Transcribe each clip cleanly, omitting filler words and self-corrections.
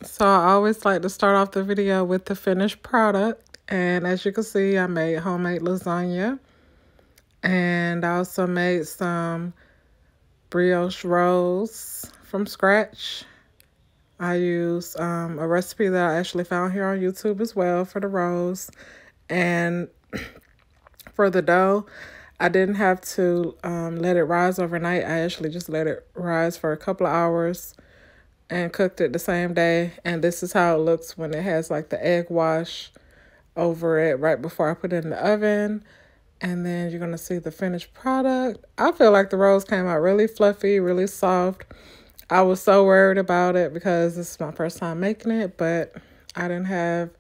So I always like to start off the video with the finished product. And as you can see, I made homemade lasagna. And I also made some brioche rolls from scratch. I used a recipe that I actually found here on YouTube as well for the rolls. And for the dough, I didn't have to let it rise overnight. I actually just let it rise for a couple of hours and cooked it the same day. And this is how it looks when it has like the egg wash over it right before I put it in the oven. And then you're going to see the finished product. I feel like the rolls came out really fluffy, really soft. I was so worried about it because this is my first time making it, but I didn't have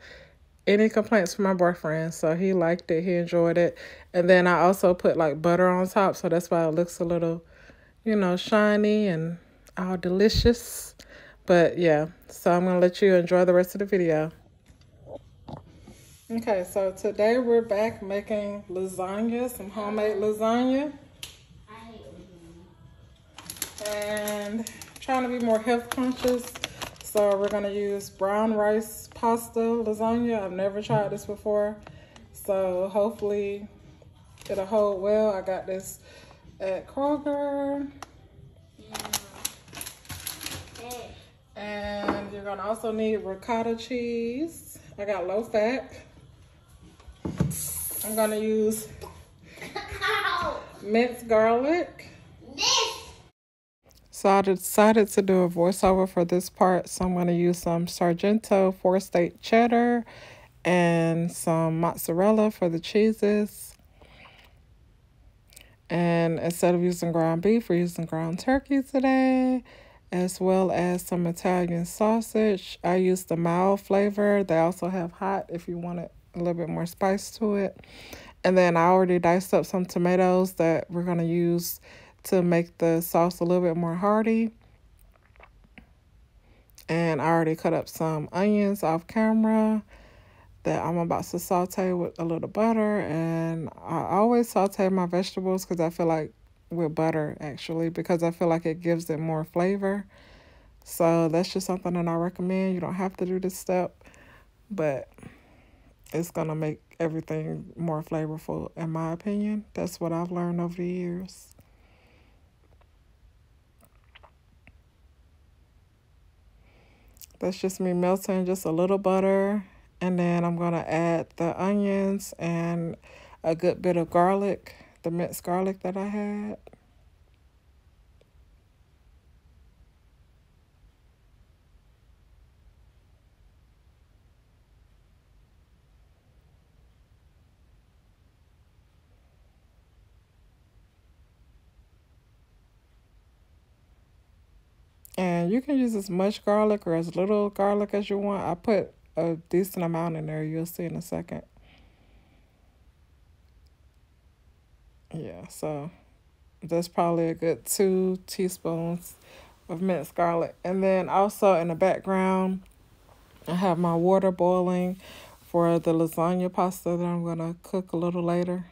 any complaints from my boyfriend. So he liked it. He enjoyed it. And then I also put like butter on top. So that's why it looks a little, shiny and all delicious. But yeah, so I'm going to let you enjoy the rest of the video. Okay, so today we're back making lasagna, some homemade lasagna. And trying to be more health conscious. So we're going to use brown rice pasta lasagna. I've never tried this before. So hopefully it'll hold well. I got this at Kroger. And you're going to also need ricotta cheese. I got low fat. I'm going to use minced garlic. So I decided to do a voiceover for this part. So I'm going to use some Sargento 4-state cheddar and some mozzarella for the cheeses. And instead of using ground beef, we're using ground turkey today, as well as some Italian sausage. I used the mild flavor. They also have hot if you want it a little bit more spice to it. And then I already diced up some tomatoes that we're going to use to make the sauce a little bit more hearty. And I already cut up some onions off camera that I'm about to saute with a little butter. And I always saute my vegetables because I feel like with butter, actually, because I feel like it gives it more flavor. So that's just something that I recommend. You don't have to do this step, but it's going to make everything more flavorful, in my opinion. That's what I've learned over the years. That's just me melting just a little butter. And then I'm going to add the onions and a good bit of garlic, the minced garlic that I had. And you can use as much garlic or as little garlic as you want. I put a decent amount in there. You'll see in a second. Yeah, so that's probably a good 2 teaspoons of minced garlic. And then also in the background, I have my water boiling for the lasagna pasta that I'm going to cook a little later.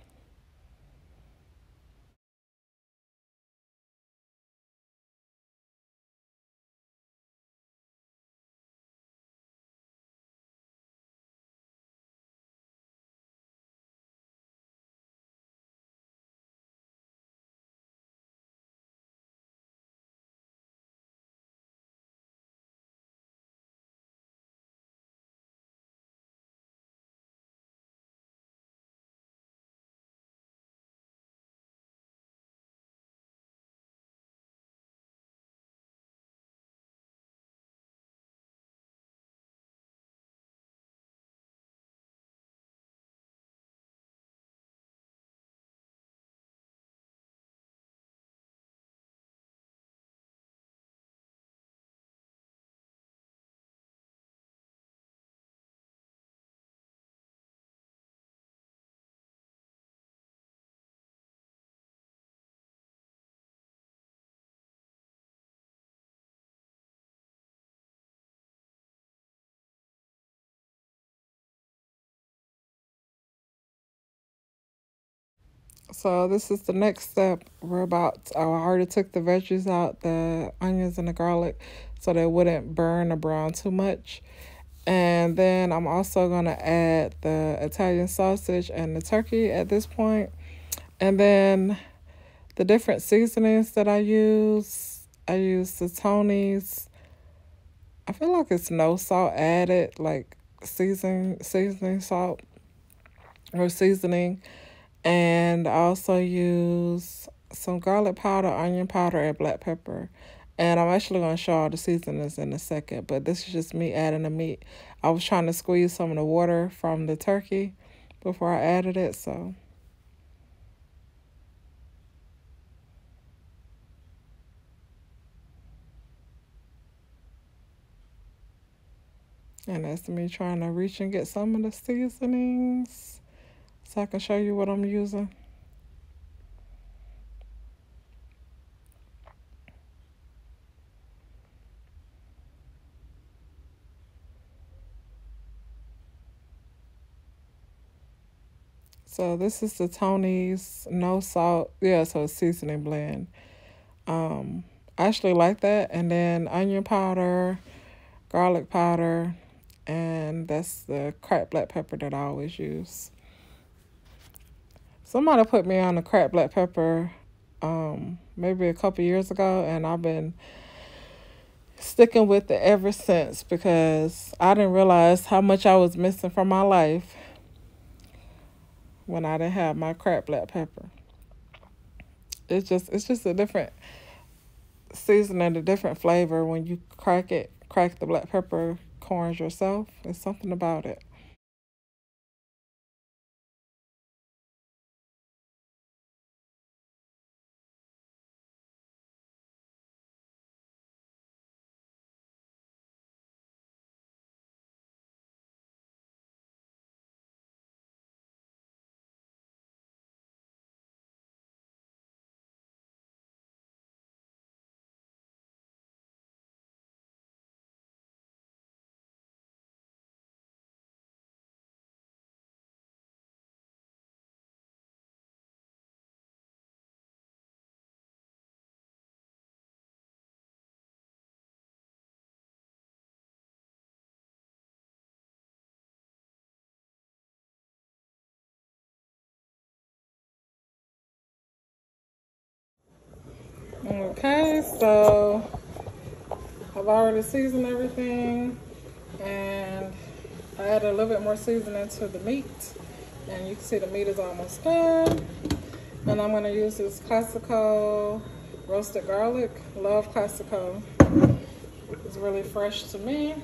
So this is the next step. I already took the veggies out, the onions and the garlic, so they wouldn't burn or brown too much. And then I'm also going to add the Italian sausage and the turkey at this point. And then the different seasonings that I use the Tony's. I feel like it's no salt added, like seasoning salt or seasoning. And I also use some garlic powder, onion powder, and black pepper. And I'm actually going to show all the seasonings in a second, but this is just me adding the meat. I was trying to squeeze some of the water from the turkey before I added it, so. And that's me trying to reach and get some of the seasonings so I can show you what I'm using. So this is the Tony's no salt. Yeah, so it's seasoning blend. I actually like that. And then onion powder, garlic powder, and that's the cracked black pepper that I always use. Somebody put me on the cracked black pepper maybe a couple years ago, and I've been sticking with it ever since because I didn't realize how much I was missing from my life when I didn't have my cracked black pepper. It's just a different seasoning, a different flavor when you crack the black pepper corns yourself. There's something about it. Okay, so I've already seasoned everything, and I added a little bit more seasoning to the meat, and you can see the meat is almost done. And I'm going to use this classical roasted garlic. Love classical. It's really fresh to me.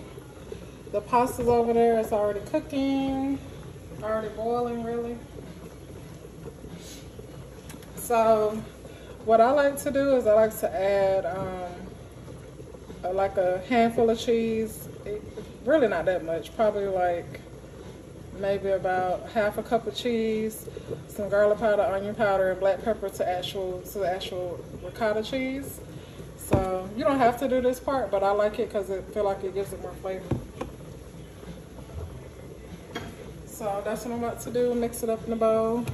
The pasta's over there. It's already cooking, already boiling really. So what I like to do is I like to add like a handful of cheese. Really not that much, probably like maybe about half a cup of cheese, some garlic powder, onion powder, and black pepper to the actual ricotta cheese. So you don't have to do this part, but I like it because I feel like it gives it more flavor. So that's what I'm about to do. Mix it up in a bowl.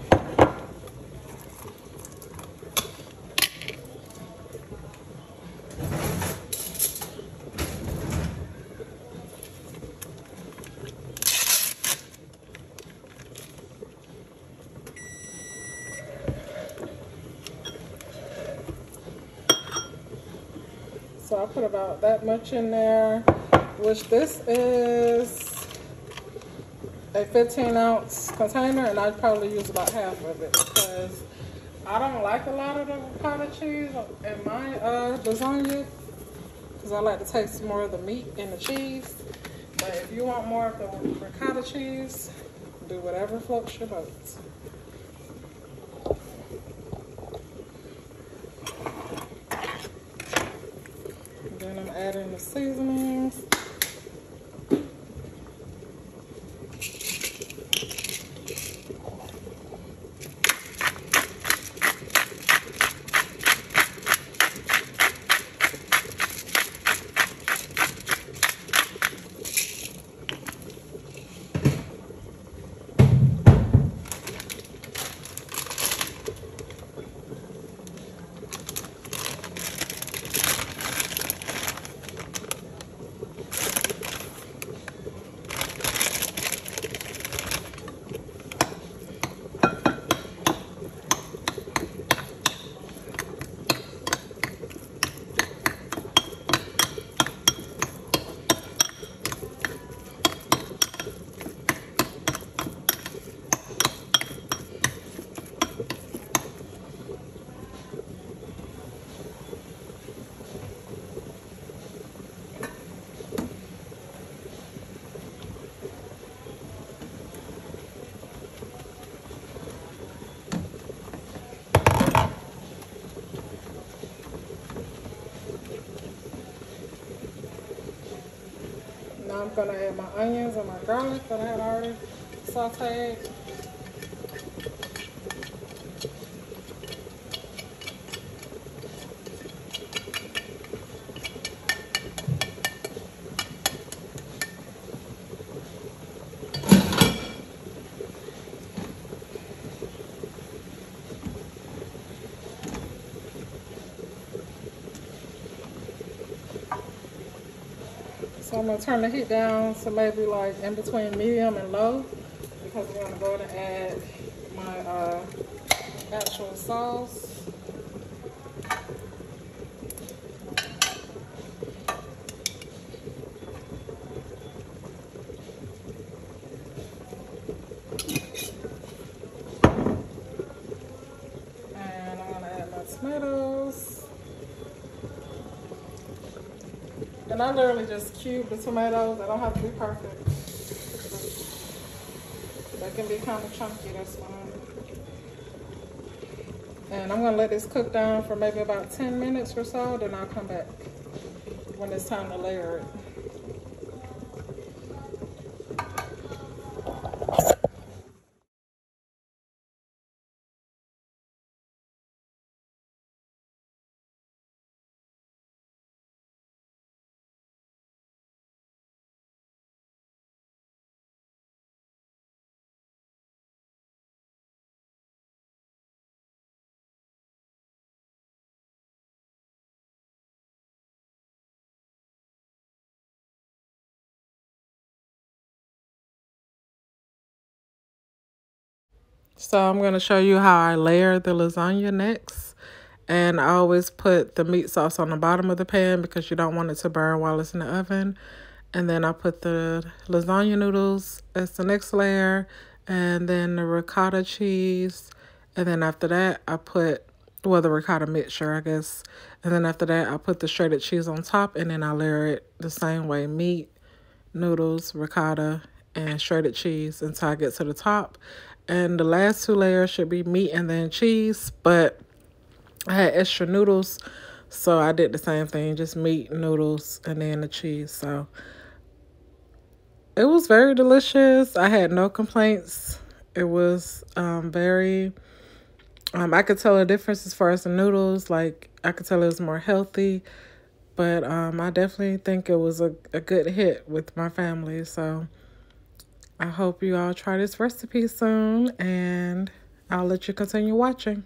So I put about that much in there, which this is a 15-ounce container, and I'd probably use about half of it because I don't like a lot of the ricotta cheese in my lasagna because I like to taste more of the meat in the cheese. But if you want more of the ricotta cheese, do whatever floats your boat. Then I'm adding the seasonings. Now I'm gonna add my onions and my garlic that I had already sauteed. So I'm gonna turn the heat down to maybe like in between medium and low because we're gonna go ahead and add my actual sauce. And I'm gonna add my tomatoes. And I literally just cube the tomatoes. They don't have to be perfect. They can be kind of chunky, that's fine. And I'm gonna let this cook down for maybe about 10 minutes or so, then I'll come back when it's time to layer it. So I'm going to show you how I layer the lasagna next. And I always put the meat sauce on the bottom of the pan because you don't want it to burn while it's in the oven. And then I put the lasagna noodles as the next layer. And then the ricotta cheese. And then after that, I put, well, the ricotta mixture, I guess. And then after that, I put the shredded cheese on top. And then I layer it the same way. Meat, noodles, ricotta, and shredded cheese until I get to the top. And the last two layers should be meat and then cheese, but I had extra noodles, so I did the same thing, just meat, noodles, and then the cheese. So it was very delicious. I had no complaints. It was very, I could tell a difference as far as the noodles. Like, I could tell it was more healthy, but I definitely think it was a good hit with my family. So I hope you all try this recipe soon, and I'll let you continue watching.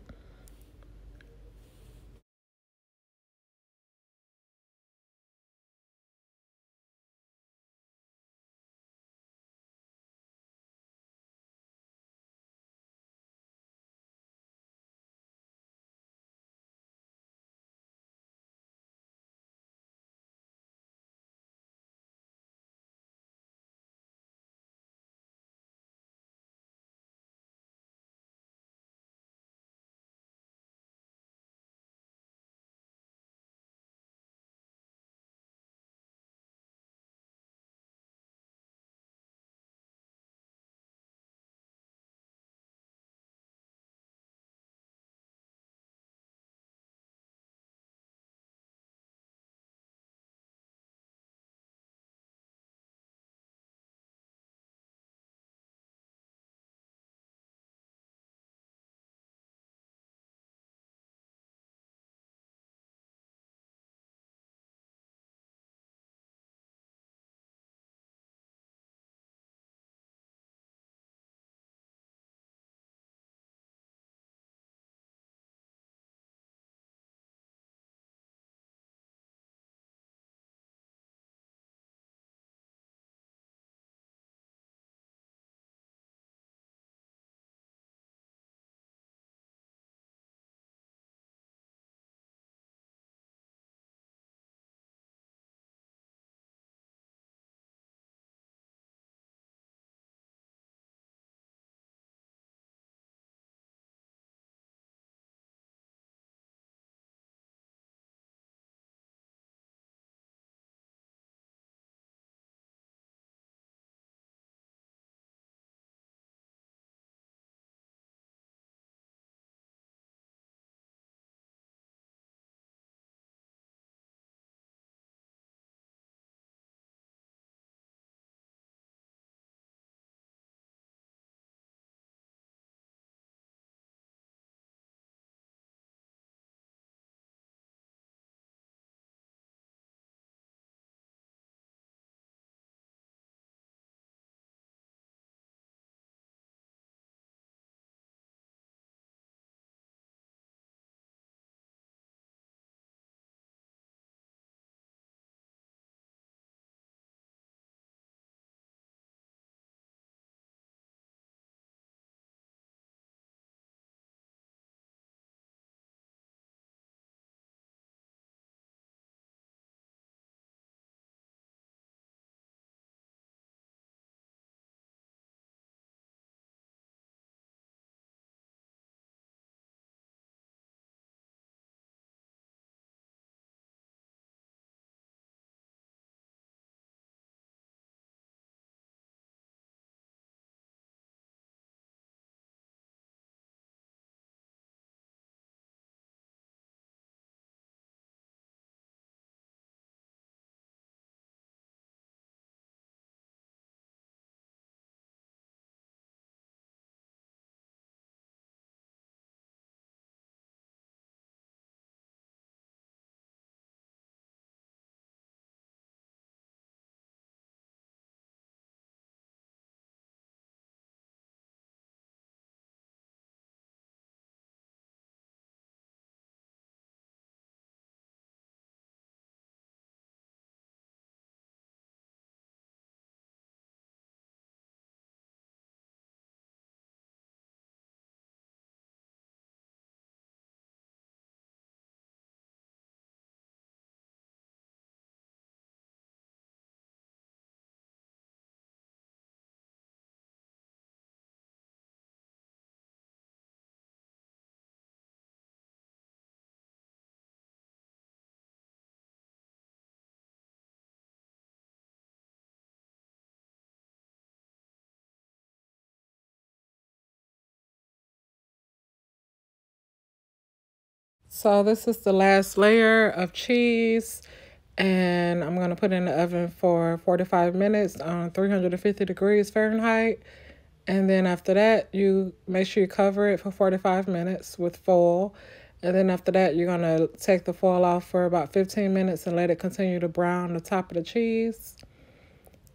So this is the last layer of cheese, and I'm going to put it in the oven for 45 minutes on 350 degrees Fahrenheit. And then after that, you make sure you cover it for 45 minutes with foil. And then after that, you're going to take the foil off for about 15 minutes and let it continue to brown the top of the cheese.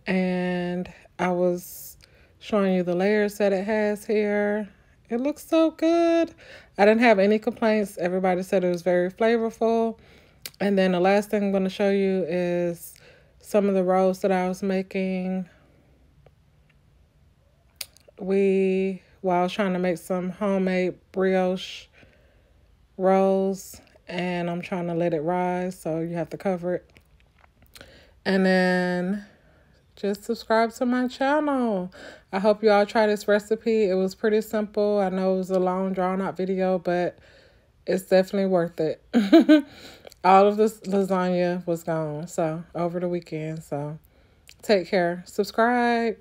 And I was showing you the layers that it has here. It looks so good. I didn't have any complaints. Everybody said it was very flavorful. And then the last thing I'm going to show you is some of the rolls that I was making. I was trying to make some homemade brioche rolls, and I'm trying to let it rise, so you have to cover it. And then just subscribe to my channel. I hope you all try this recipe. It was pretty simple. I know it was a long, drawn-out video, but it's definitely worth it. All of this lasagna was gone, so over the weekend. So take care. Subscribe.